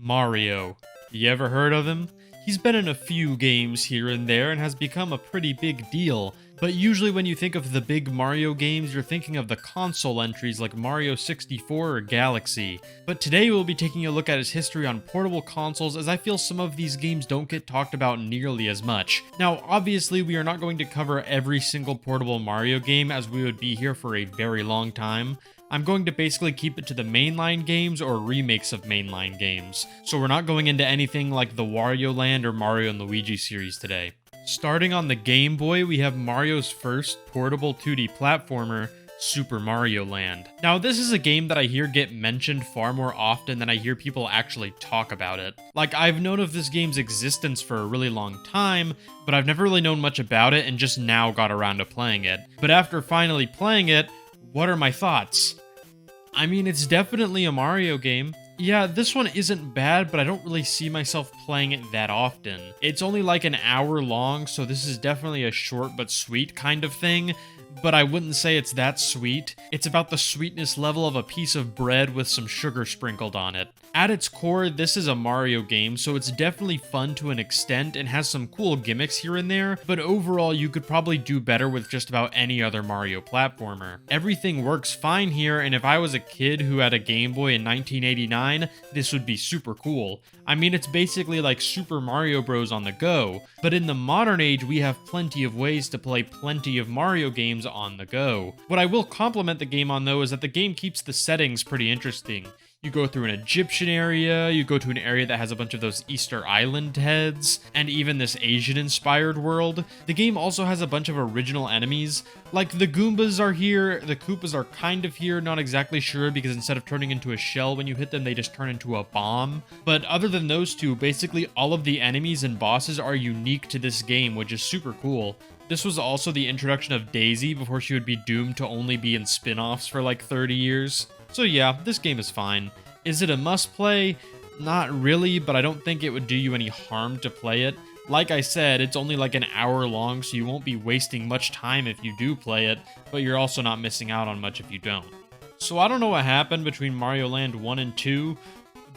Mario. You ever heard of him? He's been in a few games here and there and has become a pretty big deal, but usually when you think of the big Mario games, you're thinking of the console entries like Mario 64 or Galaxy. But today we'll be taking a look at his history on portable consoles, as I feel some of these games don't get talked about nearly as much. Now, obviously we are not going to cover every single portable Mario game, as we would be here for a very long time. I'm going to basically keep it to the mainline games or remakes of mainline games, so we're not going into anything like the Wario Land or Mario & Luigi series today. Starting on the Game Boy, we have Mario's first portable 2D platformer, Super Mario Land. Now, this is a game that I hear get mentioned far more often than I hear people actually talk about it. Like, I've known of this game's existence for a really long time, but I've never really known much about it and just now got around to playing it. But after finally playing it, what are my thoughts? I mean, it's definitely a Mario game. Yeah, this one isn't bad, but I don't really see myself playing it that often. It's only like an hour long, so this is definitely a short but sweet kind of thing, but I wouldn't say it's that sweet. It's about the sweetness level of a piece of bread with some sugar sprinkled on it. At its core, this is a Mario game, so it's definitely fun to an extent and has some cool gimmicks here and there, but overall you could probably do better with just about any other Mario platformer. Everything works fine here, and if I was a kid who had a Game Boy in 1989, this would be super cool. I mean, it's basically like Super Mario Bros. On the go, but in the modern age we have plenty of ways to play plenty of Mario games on the go. What I will compliment the game on though is that the game keeps the settings pretty interesting. You go through an Egyptian area, you go to an area that has a bunch of those Easter Island heads, and even this Asian-inspired world. The game also has a bunch of original enemies. Like, the Goombas are here, the Koopas are kind of here, not exactly sure, because instead of turning into a shell when you hit them, they just turn into a bomb. But other than those two, basically all of the enemies and bosses are unique to this game, which is super cool. This was also the introduction of Daisy before she would be doomed to only be in spin-offs for like 30 years. So yeah, this game is fine. Is it a must-play? Not really, but I don't think it would do you any harm to play it. Like I said, it's only like an hour long, so you won't be wasting much time if you do play it, but you're also not missing out on much if you don't. So I don't know what happened between Mario Land 1 and 2,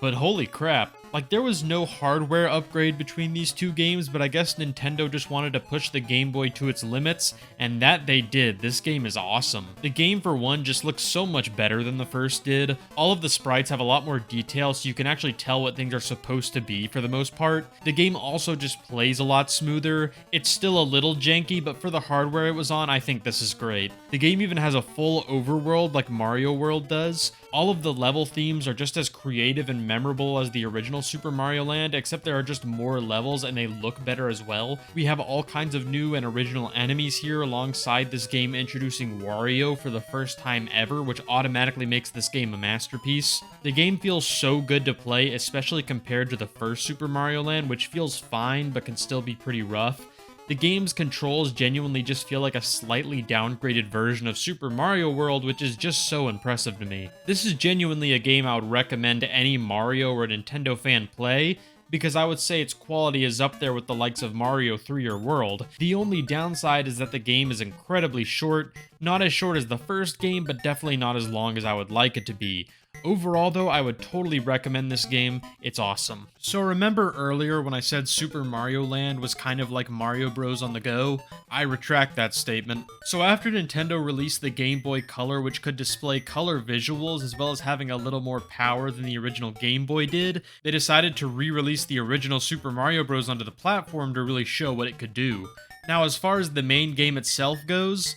but holy crap. Like, there was no hardware upgrade between these two games, but I guess Nintendo just wanted to push the Game Boy to its limits, and that they did. This game is awesome. The game, for one, just looks so much better than the first did. All of the sprites have a lot more detail, so you can actually tell what things are supposed to be for the most part. The game also just plays a lot smoother. It's still a little janky, but for the hardware it was on, I think this is great. The game even has a full overworld like Mario World does. All of the level themes are just as creative and memorable as the original Super Mario Land, except there are just more levels and they look better as well. We have all kinds of new and original enemies here, alongside this game introducing Wario for the first time ever, which automatically makes this game a masterpiece. The game feels so good to play, especially compared to the first Super Mario Land, which feels fine but can still be pretty rough. The game's controls genuinely just feel like a slightly downgraded version of Super Mario World, which is just so impressive to me. This is genuinely a game I would recommend any Mario or Nintendo fan play, because I would say its quality is up there with the likes of Mario 3 or World. The only downside is that the game is incredibly short, not as short as the first game, but definitely not as long as I would like it to be. Overall though, I would totally recommend this game. It's awesome. So remember earlier when I said Super Mario Land was kind of like Mario Bros. On the go? I retract that statement. So after Nintendo released the Game Boy Color, which could display color visuals as well as having a little more power than the original Game Boy did, they decided to re-release the original Super Mario Bros. Onto the platform to really show what it could do. Now, as far as the main game itself goes,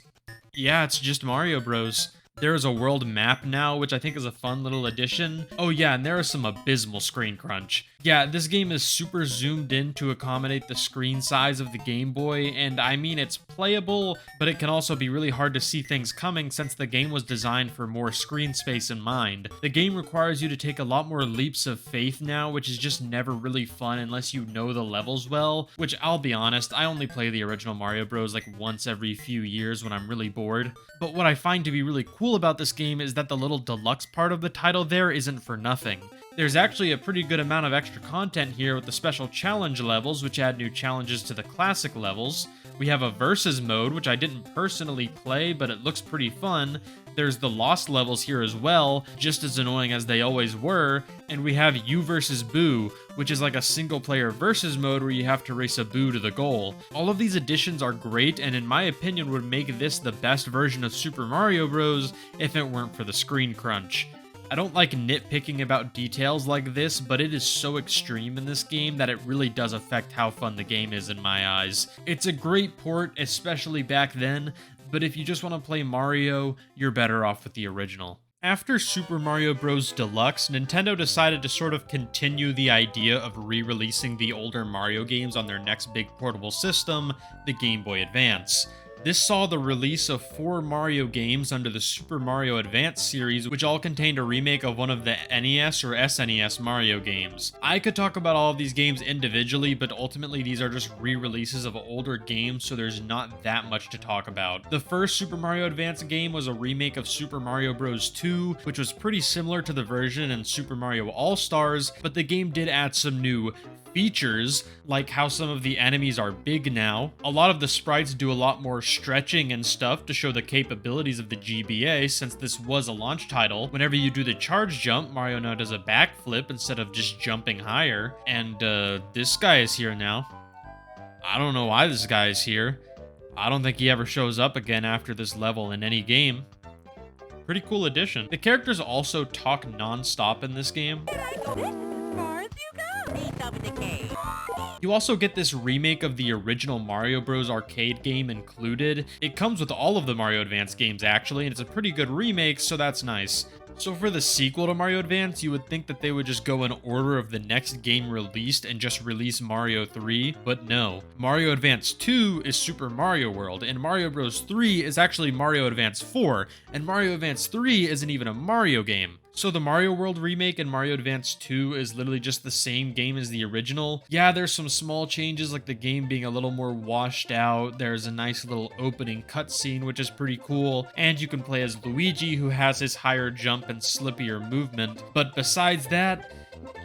yeah, it's just Mario Bros. There is a world map now, which I think is a fun little addition. Oh yeah, and there is some abysmal screen crunch. Yeah, this game is super zoomed in to accommodate the screen size of the Game Boy, and I mean, it's playable, but it can also be really hard to see things coming since the game was designed for more screen space in mind. The game requires you to take a lot more leaps of faith now, which is just never really fun unless you know the levels well, which I'll be honest, I only play the original Mario Bros. Like once every few years when I'm really bored. But what I find to be really cool about this game is that the little deluxe part of the title there isn't for nothing. There's actually a pretty good amount of extra content here with the special challenge levels, which add new challenges to the classic levels. We have a versus mode, which I didn't personally play, but it looks pretty fun. There's the lost levels here as well, just as annoying as they always were, and we have You versus Boo, which is like a single player versus mode where you have to race a Boo to the goal. All of these additions are great, and in my opinion would make this the best version of Super Mario Bros. If it weren't for the screen crunch. I don't like nitpicking about details like this, but it is so extreme in this game that it really does affect how fun the game is in my eyes. It's a great port, especially back then, but if you just want to play Mario, you're better off with the original. After Super Mario Bros. Deluxe, Nintendo decided to sort of continue the idea of re-releasing the older Mario games on their next big portable system, the Game Boy Advance. This saw the release of 4 Mario games under the Super Mario Advance series, which all contained a remake of one of the NES or SNES Mario games. I could talk about all of these games individually, but ultimately these are just re-releases of older games, so there's not that much to talk about. The first Super Mario Advance game was a remake of Super Mario Bros. 2, which was pretty similar to the version in Super Mario All-Stars, but the game did add some new features, like how some of the enemies are big now. A lot of the sprites do a lot more stretching and stuff to show the capabilities of the GBA, since this was a launch title. Whenever you do the charge jump, Mario now does a backflip instead of just jumping higher. And this guy is here now. I don't know why this guy is here. I don't think he ever shows up again after this level in any game. Pretty cool addition. The characters also talk non-stop in this game. You also get this remake of the original Mario Bros. Arcade game included. It comes with all of the Mario Advance games actually, and it's a pretty good remake, so that's nice. So for the sequel to Mario Advance, you would think that they would just go in order of the next game released and just release Mario 3, but no. Mario Advance 2 is Super Mario World, and Mario Bros. 3 is actually Mario Advance 4, and Mario Advance 3 isn't even a Mario game. So the Mario World remake and Mario Advance 2 is literally just the same game as the original. Yeah, there's some small changes like the game being a little more washed out. There's a nice little opening cutscene, which is pretty cool. And you can play as Luigi, who has his higher jump and slippier movement. But besides that,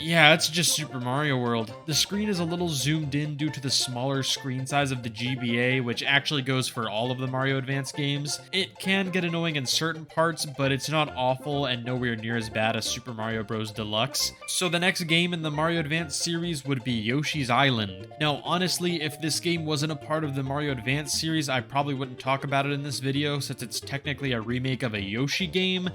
yeah, it's just Super Mario World. The screen is a little zoomed in due to the smaller screen size of the GBA, which actually goes for all of the Mario Advance games. It can get annoying in certain parts, but it's not awful and nowhere near as bad as Super Mario Bros. Deluxe. So the next game in the Mario Advance series would be Yoshi's Island. Now, honestly, if this game wasn't a part of the Mario Advance series, I probably wouldn't talk about it in this video, since it's technically a remake of a Yoshi game,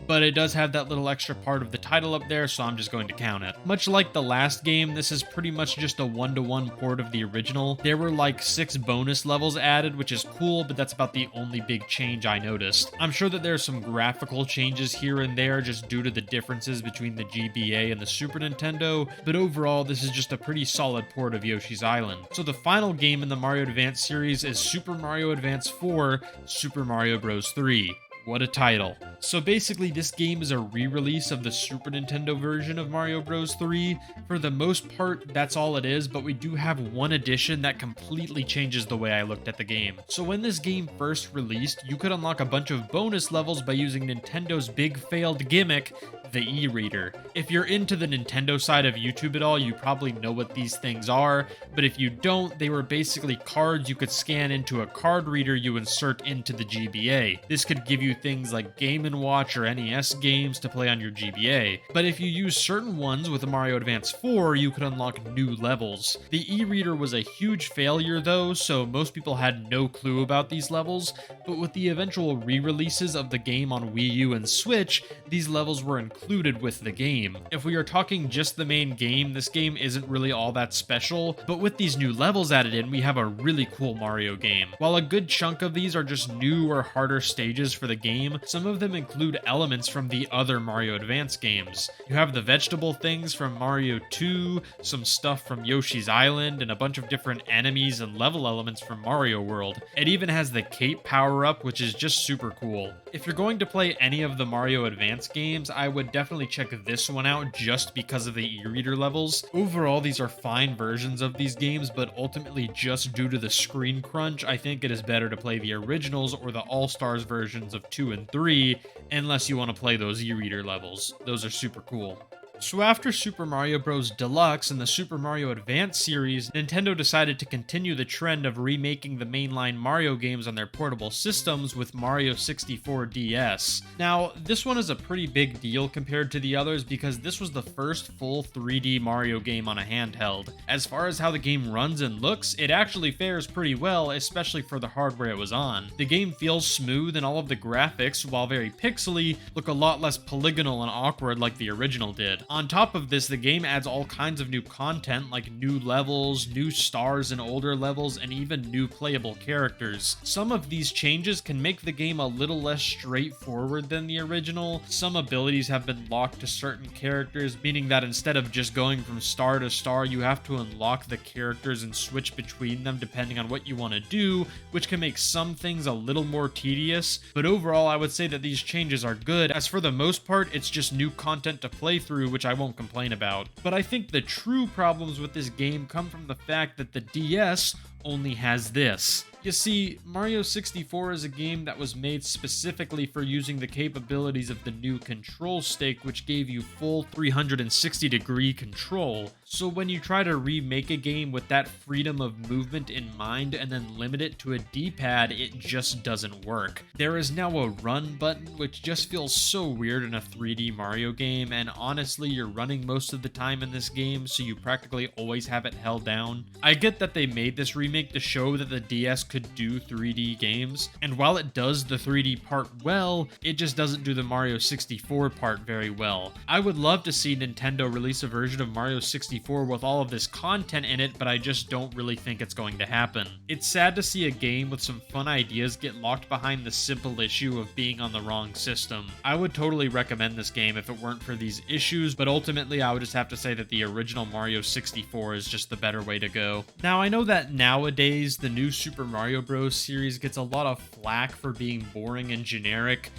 but it does have that little extra part of the title up there, so I'm just going to count it. Much like the last game, this is pretty much just a one-to-one port of the original. There were like 6 bonus levels added, which is cool, but that's about the only big change I noticed. I'm sure that there's some graphical changes here and there just due to the differences between the GBA and the Super Nintendo, but overall this is just a pretty solid port of Yoshi's Island. So the final game in the Mario Advance series is Super Mario Advance 4, Super Mario Bros. 3. What a title. So basically this game is a re-release of the Super Nintendo version of Mario Bros. 3. For the most part, that's all it is, but we do have one addition that completely changes the way I looked at the game. So when this game first released, you could unlock a bunch of bonus levels by using Nintendo's big failed gimmick, the e-reader. If you're into the Nintendo side of YouTube at all, you probably know what these things are, but if you don't, they were basically cards you could scan into a card reader you insert into the GBA. This could give you things like Game & Watch or NES games to play on your GBA, but if you use certain ones with Mario Advance 4, you could unlock new levels. The e-reader was a huge failure though, so most people had no clue about these levels, but with the eventual re-releases of the game on Wii U and Switch, these levels were included with the game. If we are talking just the main game, this game isn't really all that special, but with these new levels added in, we have a really cool Mario game. While a good chunk of these are just new or harder stages for the game, some of them include elements from the other Mario Advance games. You have the vegetable things from Mario 2, some stuff from Yoshi's Island, and a bunch of different enemies and level elements from Mario World. It even has the cape power-up, which is just super cool. If you're going to play any of the Mario Advance games, I would definitely check this one out just because of the e-reader levels. Overall, these are fine versions of these games, but ultimately just due to the screen crunch, I think it is better to play the originals or the All-Stars versions of 2 and 3, unless you want to play those e-reader levels. Those are super cool. So after Super Mario Bros. Deluxe and the Super Mario Advance series, Nintendo decided to continue the trend of remaking the mainline Mario games on their portable systems with Mario 64 DS. Now, this one is a pretty big deal compared to the others because this was the first full 3D Mario game on a handheld. As far as how the game runs and looks, it actually fares pretty well, especially for the hardware it was on. The game feels smooth and all of the graphics, while very pixely, look a lot less polygonal and awkward like the original did. On top of this, the game adds all kinds of new content like new levels, new stars in older levels, and even new playable characters. Some of these changes can make the game a little less straightforward than the original. Some abilities have been locked to certain characters, meaning that instead of just going from star to star, you have to unlock the characters and switch between them depending on what you want to do, which can make some things a little more tedious. But overall, I would say that these changes are good, as for the most part, it's just new content to play through, which I won't complain about. But I think the true problems with this game come from the fact that the DS only has this. You see, Mario 64 is a game that was made specifically for using the capabilities of the new control stick, which gave you full 360-degree control. So when you try to remake a game with that freedom of movement in mind and then limit it to a D-pad, it just doesn't work. There is now a run button, which just feels so weird in a 3D Mario game, and honestly, you're running most of the time in this game, so you practically always have it held down. I get that they made this remake to show that the DS could do 3D games, and while it does the 3D part well, it just doesn't do the Mario 64 part very well. I would love to see Nintendo release a version of Mario 64 with all of this content in it, but I just don't really think it's going to happen. It's sad to see a game with some fun ideas get locked behind the simple issue of being on the wrong system. I would totally recommend this game if it weren't for these issues, but ultimately I would just have to say that the original Mario 64 is just the better way to go. Now, I know that nowadays the new Super Mario Bros. Series gets a lot of flack for being boring and generic,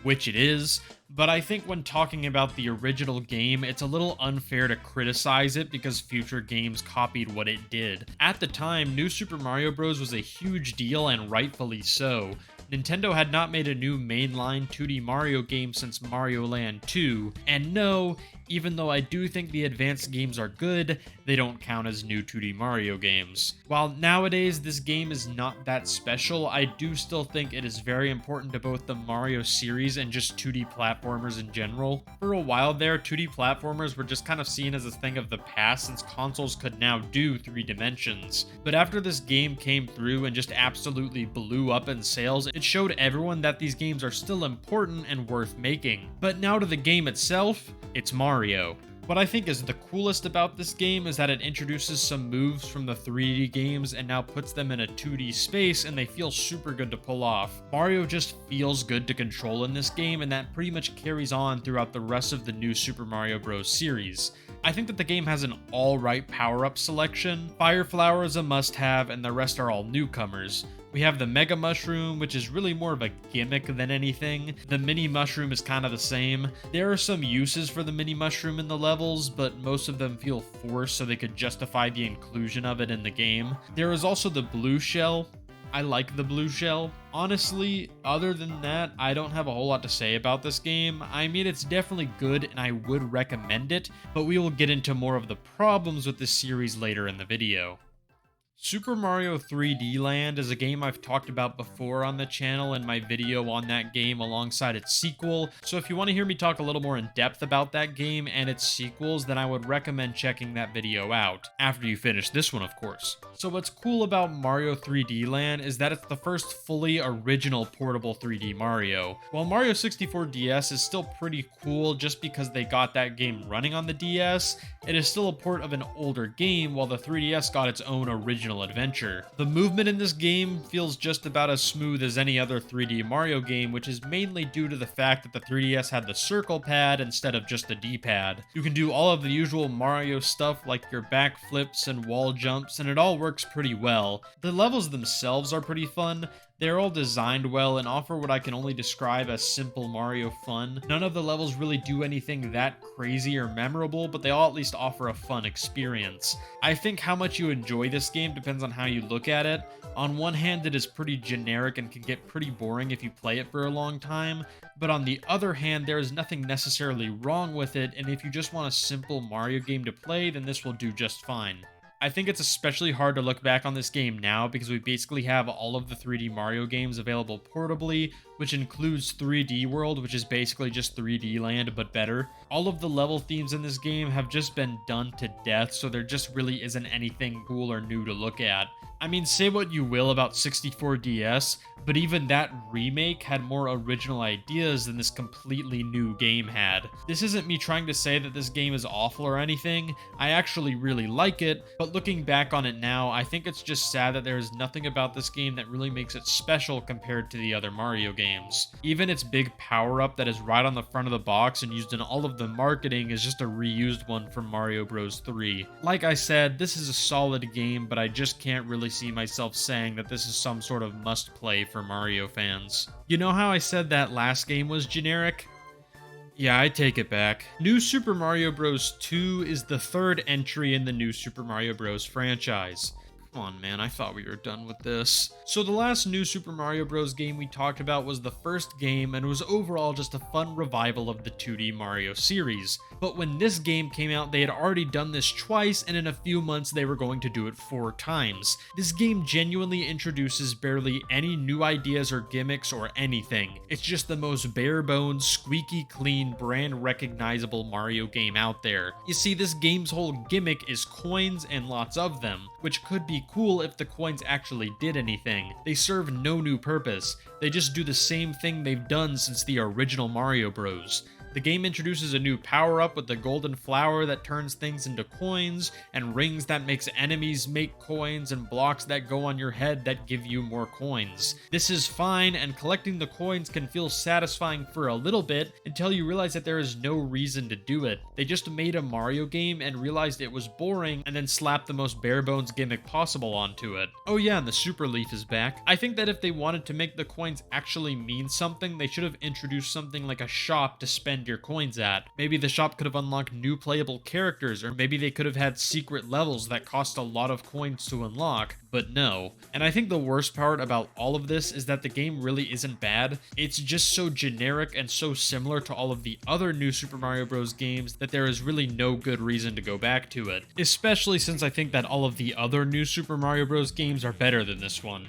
which it is, but I think when talking about the original game, it's a little unfair to criticize it because future games copied what it did. At the time, New Super Mario Bros. Was a huge deal, and rightfully so. Nintendo had not made a new mainline 2D Mario game since Mario Land 2, and no, even though I do think the advanced games are good, they don't count as new 2D Mario games. While nowadays this game is not that special, I do still think it is very important to both the Mario series and just 2D platformers in general. For a while there, 2D platformers were just kind of seen as a thing of the past since consoles could now do 3 dimensions. But after this game came through and just absolutely blew up in sales, it showed everyone that these games are still important and worth making. But now to the game itself, it's Mario. What I think is the coolest about this game is that it introduces some moves from the 3D games and now puts them in a 2D space, and they feel super good to pull off. Mario just feels good to control in this game, and that pretty much carries on throughout the rest of the new Super Mario Bros. Series. I think that the game has an alright power-up selection. Fire Flower is a must-have, and the rest are all newcomers. We have the Mega Mushroom, which is really more of a gimmick than anything. The Mini Mushroom is kind of the same. There are some uses for the Mini Mushroom in the levels, but most of them feel forced so they could justify the inclusion of it in the game. There is also the Blue Shell. I like the Blue Shell. Honestly, other than that, I don't have a whole lot to say about this game. I mean, it's definitely good and I would recommend it, but we will get into more of the problems with this series later in the video. Super Mario 3D Land is a game I've talked about before on the channel in my video on that game alongside its sequel, so if you want to hear me talk a little more in depth about that game and its sequels, then I would recommend checking that video out, after you finish this one of course. So what's cool about Mario 3D Land is that it's the first fully original portable 3D Mario. While Mario 64 DS is still pretty cool just because they got that game running on the DS, it is still a port of an older game while the 3DS got its own original adventure. The movement in this game feels just about as smooth as any other 3D Mario game, which is mainly due to the fact that the 3DS had the circle pad instead of just the D-pad. You can do all of the usual Mario stuff like your backflips and wall jumps, and it all works pretty well. The levels themselves are pretty fun. They're all designed well and offer what I can only describe as simple Mario fun. None of the levels really do anything that crazy or memorable, but they all at least offer a fun experience. I think how much you enjoy this game depends on how you look at it. On one hand, it is pretty generic and can get pretty boring if you play it for a long time, but on the other hand, there is nothing necessarily wrong with it, and if you just want a simple Mario game to play, then this will do just fine. I think it's especially hard to look back on this game now because we basically have all of the 3D Mario games available portably, which includes 3D World, which is basically just 3D Land but better. All of the level themes in this game have just been done to death, so there just really isn't anything cool or new to look at. I mean, say what you will about 64DS, but even that remake had more original ideas than this completely new game had. This isn't me trying to say that this game is awful or anything, I actually really like it, but looking back on it now, I think it's just sad that there is nothing about this game that really makes it special compared to the other Mario games. Even its big power-up that is right on the front of the box and used in all of the marketing is just a reused one from Mario Bros. 3. Like I said, this is a solid game, but I just can't really see myself saying that this is some sort of must-play for Mario fans. You know how I said that last game was generic? Yeah, I take it back. New Super Mario Bros. 2 is the third entry in the New Super Mario Bros. Franchise. Come on, man, I thought we were done with this. So the last New Super Mario Bros. Game we talked about was the first game and was overall just a fun revival of the 2D Mario series. But when this game came out, they had already done this twice, and in a few months they were going to do it 4 times. This game genuinely introduces barely any new ideas or gimmicks or anything. It's just the most bare bones, squeaky clean, brand recognizable Mario game out there. You see, this game's whole gimmick is coins and lots of them, which could be cool if the coins actually did anything. They serve no new purpose. They just do the same thing they've done since the original Mario Bros. The game introduces a new power-up with the golden flower that turns things into coins, and rings that makes enemies make coins, and blocks that go on your head that give you more coins. This is fine, and collecting the coins can feel satisfying for a little bit until you realize that there is no reason to do it. They just made a Mario game and realized it was boring, and then slapped the most bare-bones gimmick possible onto it. Oh yeah, and the Super Leaf is back. I think that if they wanted to make the coins actually mean something, they should have introduced something like a shop to spend your coins at. Maybe the shop could have unlocked new playable characters, or maybe they could have had secret levels that cost a lot of coins to unlock, but no. And I think the worst part about all of this is that the game really isn't bad. It's just so generic and so similar to all of the other New Super Mario Bros. Games that there is really no good reason to go back to it. Especially since I think that all of the other New Super Mario Bros. Games are better than this one.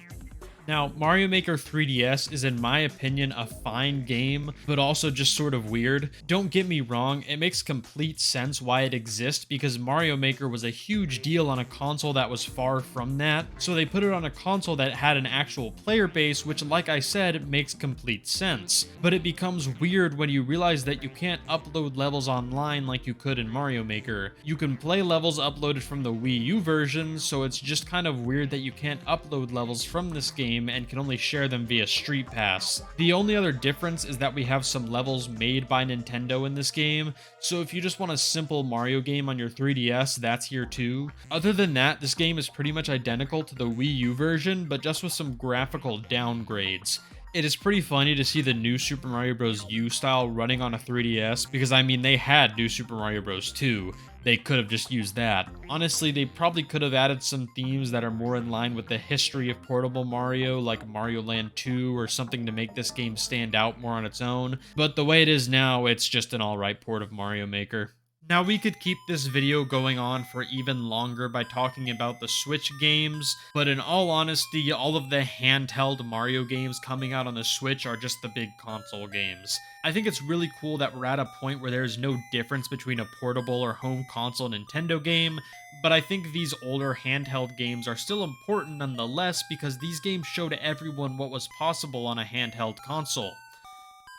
Now, Mario Maker 3DS is, in my opinion, a fine game, but also just sort of weird. Don't get me wrong, it makes complete sense why it exists because Mario Maker was a huge deal on a console that was far from that, so they put it on a console that had an actual player base, which, like I said, makes complete sense. But it becomes weird when you realize that you can't upload levels online like you could in Mario Maker. You can play levels uploaded from the Wii U version, so it's just kind of weird that you can't upload levels from this game and can only share them via Street Pass. The only other difference is that we have some levels made by Nintendo in this game, so if you just want a simple Mario game on your 3DS, that's here too. Other than that, this game is pretty much identical to the Wii U version, but just with some graphical downgrades. It is pretty funny to see the new Super Mario Bros. U style running on a 3DS, because I mean, they had New Super Mario Bros. 2. They could have just used that. Honestly, they probably could have added some themes that are more in line with the history of portable Mario, like Mario Land 2 or something to make this game stand out more on its own. But the way it is now, it's just an alright port of Mario Maker. Now, we could keep this video going on for even longer by talking about the Switch games, but in all honesty, all of the handheld Mario games coming out on the Switch are just the big console games. I think it's really cool that we're at a point where there's no difference between a portable or home console Nintendo game, but I think these older handheld games are still important nonetheless because these games showed everyone what was possible on a handheld console.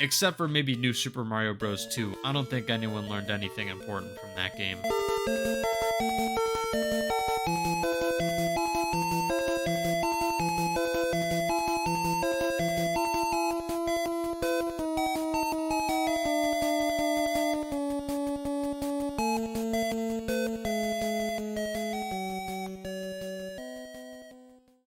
Except for maybe New Super Mario Bros. 2. I don't think anyone learned anything important from that game.